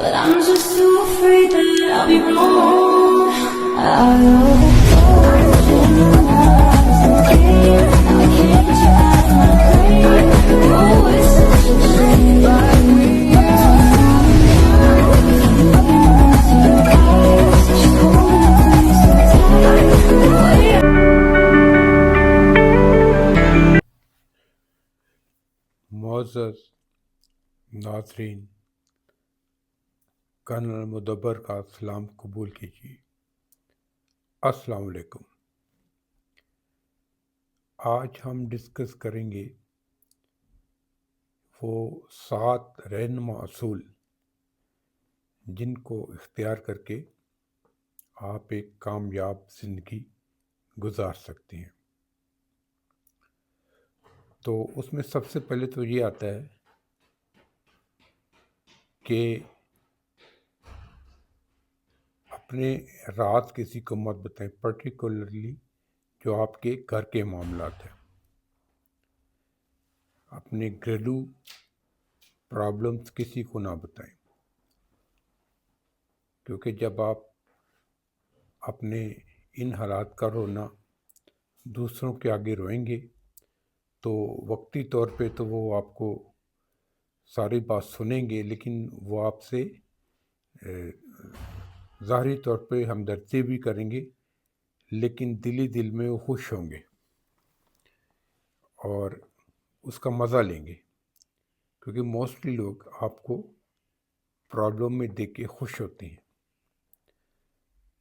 but I'm just too afraid that I'll be wrong. I love now I can't get you out of my brain. Oh, it's such a shame, but معزز ناظرین، colonel مدبر کا سلام قبول کیجیے۔ السلام علیکم۔ آج ہم ڈسکس کریں گے وہ 7 رہنما اصول جن کو اختیار کر کے آپ ایک کامیاب زندگی گزار سکتے ہیں۔ تو اس میں سب سے پہلے تو یہ آتا ہے کہ اپنے راز کسی کو مت بتائیں، پرٹیکولرلی جو آپ کے گھر کے معاملات ہیں۔ اپنے گھریلو پرابلمس کسی کو نہ بتائیں، کیونکہ جب آپ اپنے ان حالات کا رونا دوسروں کے آگے روئیں گے تو وقتی طور پہ تو وہ آپ کو ساری بات سنیں گے، لیکن وہ آپ سے ظاہری طور پہ ہمدردی بھی کریں گے، لیکن دل میں وہ خوش ہوں گے اور اس کا مزہ لیں گے، کیونکہ موسٹلی لوگ آپ کو پرابلم میں دیکھ کے خوش ہوتے ہیں۔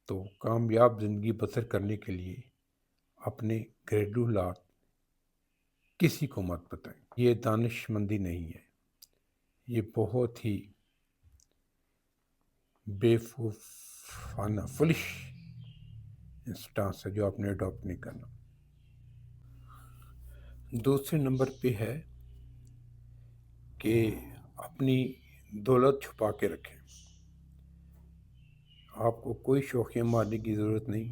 تو کامیاب زندگی بسر کرنے کے لیے اپنے گھریلو حالات کسی کو مت بتائیں۔ یہ دانش مندی نہیں ہے، یہ بہت ہی بیوقوفانہ فلش انسٹانس ہے جو آپ نے اڈاپٹ نہیں کرنا۔ دوسرے نمبر پہ ہے کہ اپنی دولت چھپا کے رکھیں۔ آپ کو کوئی شوخیاں مارنے کی ضرورت نہیں۔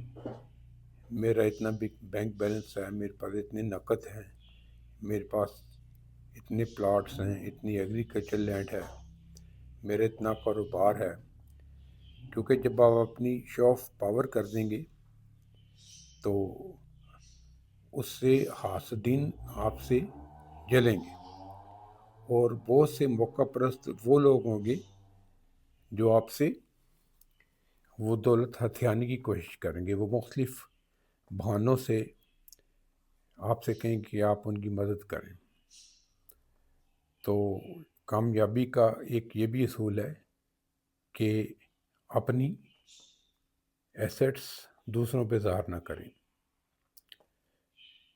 میرا اتنا بینک بیلنس ہے، میرے پاس اتنے نقد ہیں، میرے پاس اتنے پلاٹس ہیں، اتنی ایگریکلچر لینڈ ہے، میرا اتنا کاروبار ہے، کیونکہ جب آپ اپنی شو آف پاور کر دیں گے تو اس سے حاسدین آپ سے جلیں گے، اور بہت سے موقع پرست وہ لوگ ہوں گے جو آپ سے وہ دولت ہتھیانے کی کوشش کریں گے۔ وہ مختلف بہانوں سے آپ سے کہیں کہ آپ ان کی مدد کریں۔ تو کامیابی کا ایک یہ بھی اصول ہے کہ اپنی ایسٹس دوسروں پہ ظاہر نہ کریں۔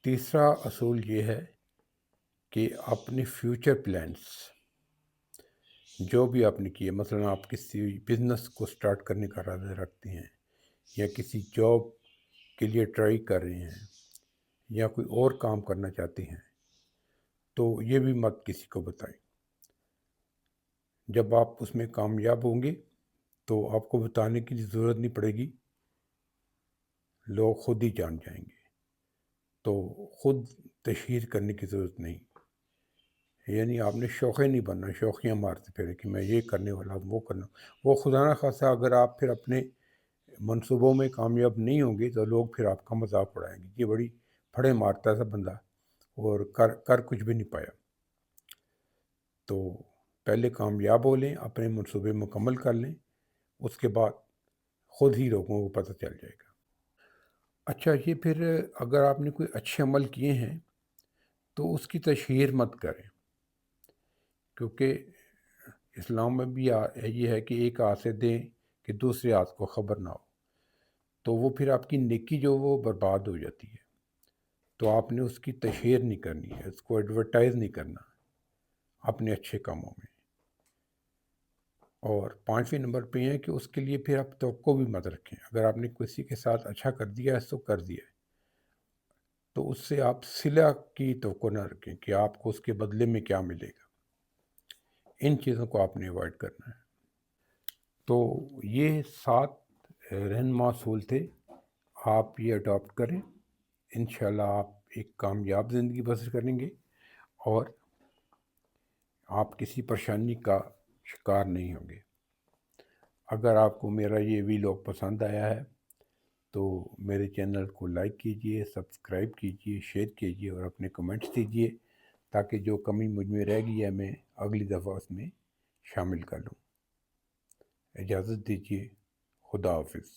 تیسرا اصول یہ ہے کہ اپنے فیوچر پلانس جو بھی آپ نے کیے، مثلا آپ کسی بزنس کو سٹارٹ کرنے کا ارادہ رکھتے ہیں، یا کسی جاب کے لیے ٹرائی کر رہے ہیں، یا کوئی اور کام کرنا چاہتے ہیں، تو یہ بھی مت کسی کو بتائیں۔ جب آپ اس میں کامیاب ہوں گے تو آپ کو بتانے کی ضرورت نہیں پڑے گی، لوگ خود ہی جان جائیں گے۔ تو خود تشہیر کرنے کی ضرورت نہیں، یعنی آپ نے شوخے نہیں بننا، شوخیاں مارتے پھرے کہ میں یہ کرنے والا ہوں، وہ کرنا۔ وہ خدا نہ خواستہ اگر آپ پھر اپنے منصوبوں میں کامیاب نہیں ہوں گے تو لوگ پھر آپ کا مذاق اڑائیں گے، یہ بڑی پھڑے مارتا تھا بندہ اور کر کچھ بھی نہیں پایا۔ تو پہلے کامیاب ہو لیں، اپنے منصوبے مکمل کر لیں، اس کے بعد خود ہی لوگوں کو پتہ چل جائے گا۔ اچھا، یہ پھر اگر آپ نے کوئی اچھے عمل کیے ہیں تو اس کی تشہیر مت کریں، کیونکہ اسلام میں بھی یہ ہے کہ ایک ہاتھ سے دیں کہ دوسرے ہاتھ کو خبر نہ ہو، تو وہ پھر آپ کی نیکی جو وہ برباد ہو جاتی ہے۔ تو آپ نے اس کی تشہیر نہیں کرنی ہے، اس کو ایڈورٹائز نہیں کرنا اپنے اچھے کاموں میں۔ اور 5ویں نمبر پہ ہے کہ اس کے لیے پھر آپ توقع بھی مت رکھیں۔ اگر آپ نے کسی کے ساتھ اچھا کر دیا ہے تو کر دیا ہے، تو اس سے آپ صلہ کی توقع نہ رکھیں کہ آپ کو اس کے بدلے میں کیا ملے گا۔ ان چیزوں کو آپ نے ایوائڈ کرنا ہے۔ تو یہ 7 رہنما اصول تھے، آپ یہ اڈاپٹ کریں، انشاءاللہ آپ ایک کامیاب زندگی بسر کریں گے اور آپ کسی پریشانی کا شکار نہیں ہوں گے۔ اگر آپ کو میرا یہ ویلاگ پسند آیا ہے تو میرے چینل کو لائک کیجئے، سبسکرائب کیجئے، شیئر کیجئے اور اپنے کمنٹس دیجئے تاکہ جو کمی مجھ میں رہ گئی ہے میں اگلی دفعہ اس میں شامل کر لوں۔ اجازت دیجئے، خدا حافظ۔